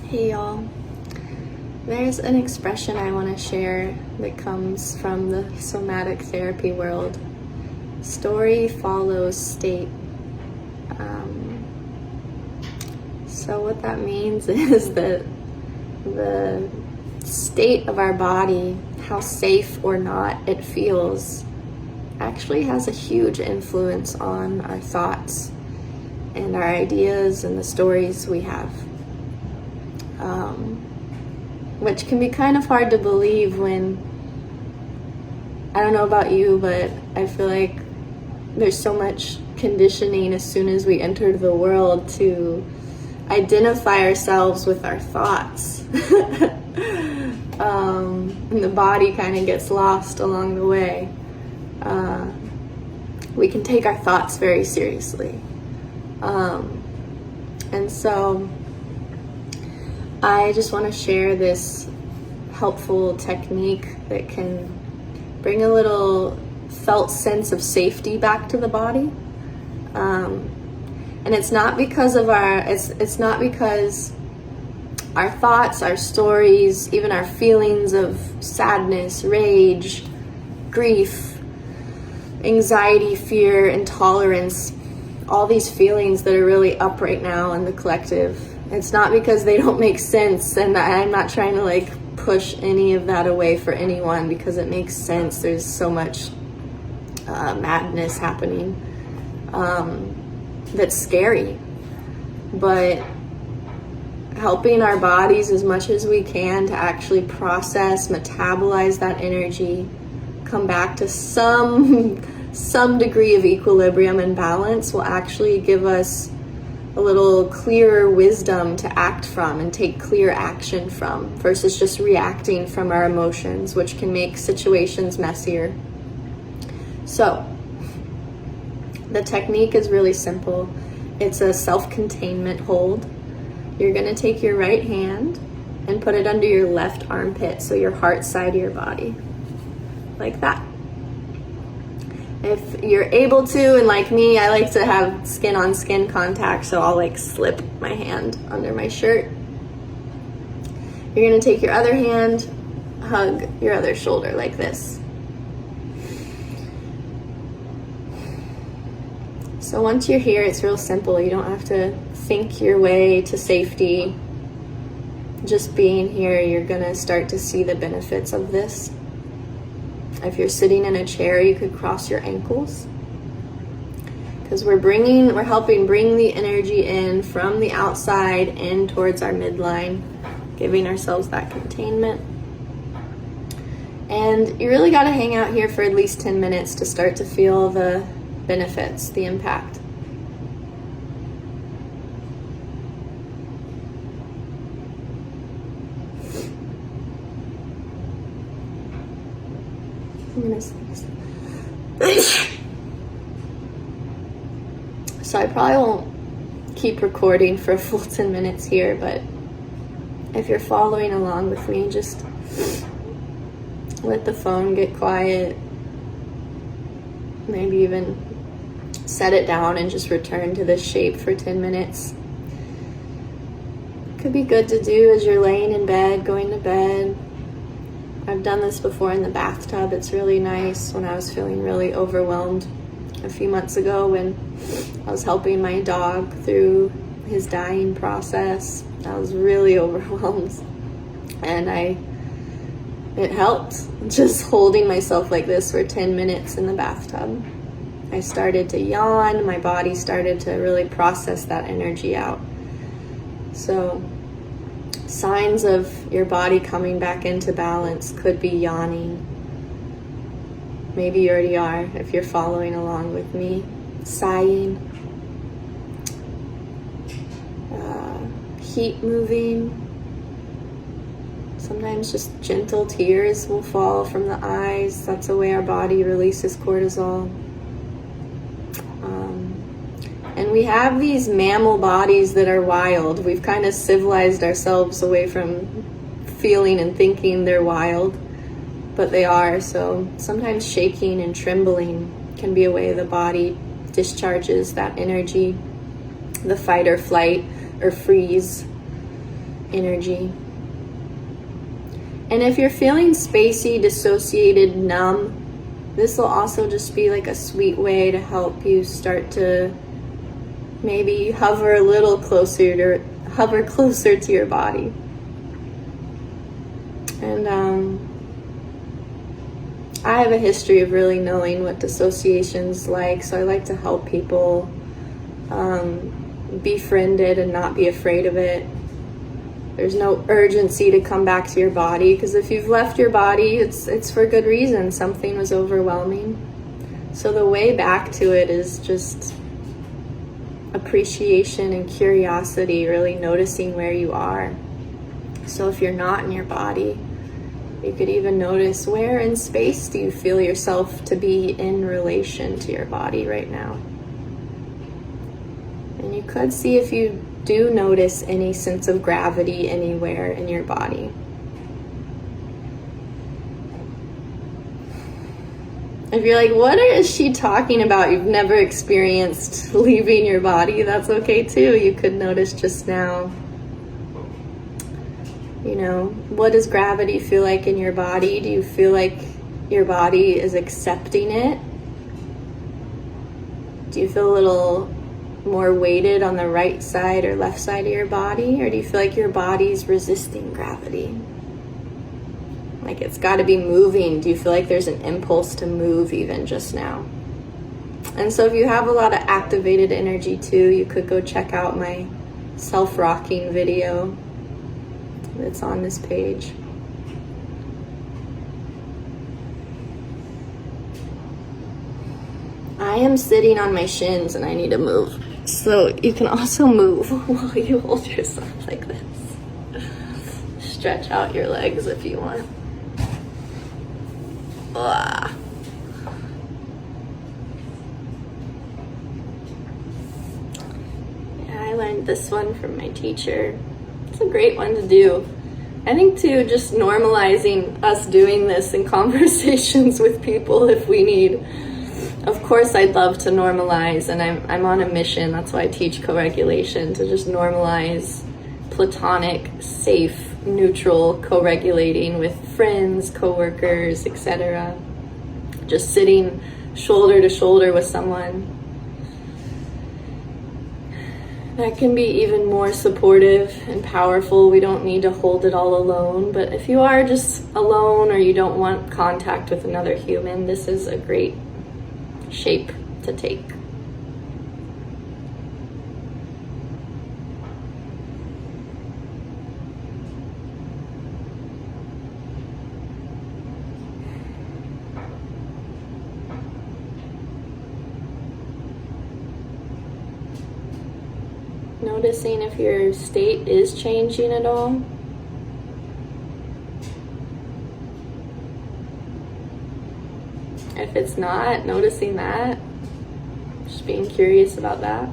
Hey y'all, there's an expression I want to share that comes from the somatic therapy world. Story follows state. So what that means is that the state of our body, how safe or not it feels, actually has a huge influence on our thoughts and our ideas and the stories we have. Which can be kind of hard to believe when, I don't know about you, but I feel like there's so much conditioning as soon as we enter the world to identify ourselves with our thoughts. And the body kind of gets lost along the way. We can take our thoughts very seriously. And so I just want to share this helpful technique that can bring a little felt sense of safety back to the body. And it's not because of it's not because our thoughts, our stories, even our feelings of sadness, rage, grief, anxiety, fear, intolerance, all these feelings that are really up right now in the collective. It's not because they don't make sense, and I'm not trying to push any of that away for anyone, because it makes sense. There's so much madness happening that's scary. But helping our bodies as much as we can to actually process, metabolize that energy, come back to some degree of equilibrium and balance will actually give us a little clearer wisdom to act from and take clear action from, versus just reacting from our emotions, which can make situations messier. So the technique is really simple. It's a self-containment hold. You're going to take your right hand and put it under your left armpit, so your heart side of your body, like that. If you're able to, and like me, I like to have skin-on-skin contact, so I'll slip my hand under my shirt. You're going to take your other hand, hug your other shoulder like this. So once you're here, it's real simple. You don't have to think your way to safety. Just being here, you're going to start to see the benefits of this. If you're sitting in a chair, you could cross your ankles, because we're helping bring the energy in from the outside in towards our midline, giving ourselves that containment. And you really got to hang out here for at least 10 minutes to start to feel the benefits, the impact. So I probably won't keep recording for a full 10 minutes here, but if you're following along with me, just let the phone get quiet. Maybe even set it down and just return to this shape for 10 minutes. Could be good to do as you're laying in bed, going to bed. I've done this before in the bathtub. It's really nice when I was feeling really overwhelmed a few months ago when I was helping my dog through his dying process. I was really overwhelmed, and it helped just holding myself like this for 10 minutes in the bathtub. I started to yawn. My body started to really process that energy out. So signs of your body coming back into balance could be yawning. Maybe you already are if you're following along with me. Sighing. Heat moving. Sometimes just gentle tears will fall from the eyes. That's the way our body releases cortisol. And we have these mammal bodies that are wild. We've kind of civilized ourselves away from feeling and thinking they're wild, but they are. So sometimes shaking and trembling can be a way the body discharges that energy, the fight or flight or freeze energy. And if you're feeling spacey, dissociated, numb, this will also just be like a sweet way to help you start to maybe hover closer to your body. And I have a history of really knowing what dissociation's like, so I like to help people befriend it and not be afraid of it. There's no urgency to come back to your body, because if you've left your body, it's for good reason. Something was overwhelming. So the way back to it is just appreciation and curiosity, really noticing where you are. So if you're not in your body, you could even notice, where in space do you feel yourself to be in relation to your body right now? And you could see if you do notice any sense of gravity anywhere in your body. If you're like, what is she talking about? You've never experienced leaving your body, that's okay too. You could notice just now, what does gravity feel like in your body? Do you feel like your body is accepting it? Do you feel a little more weighted on the right side or left side of your body? Or do you feel like your body's resisting gravity? Like it's got to be moving? Do you feel like there's an impulse to move even just now? And so if you have a lot of activated energy too, you could go check out my self-rocking video that's on this page. I am sitting on my shins and I need to move. So you can also move while you hold yourself like this. Stretch out your legs if you want. Yeah, I learned this one from my teacher. It's a great one to do. I think too, just normalizing us doing this in conversations with people if we need. Of course, I'd love to normalize, and I'm on a mission. That's why I teach co-regulation, to just normalize platonic, safe, neutral co-regulating with friends, co-workers, etc. Just sitting shoulder to shoulder with someone. That can be even more supportive and powerful. We don't need to hold it all alone, but if you are just alone or you don't want contact with another human, this is a great shape to take. Noticing if your state is changing at all. If it's not, noticing that. Just being curious about that.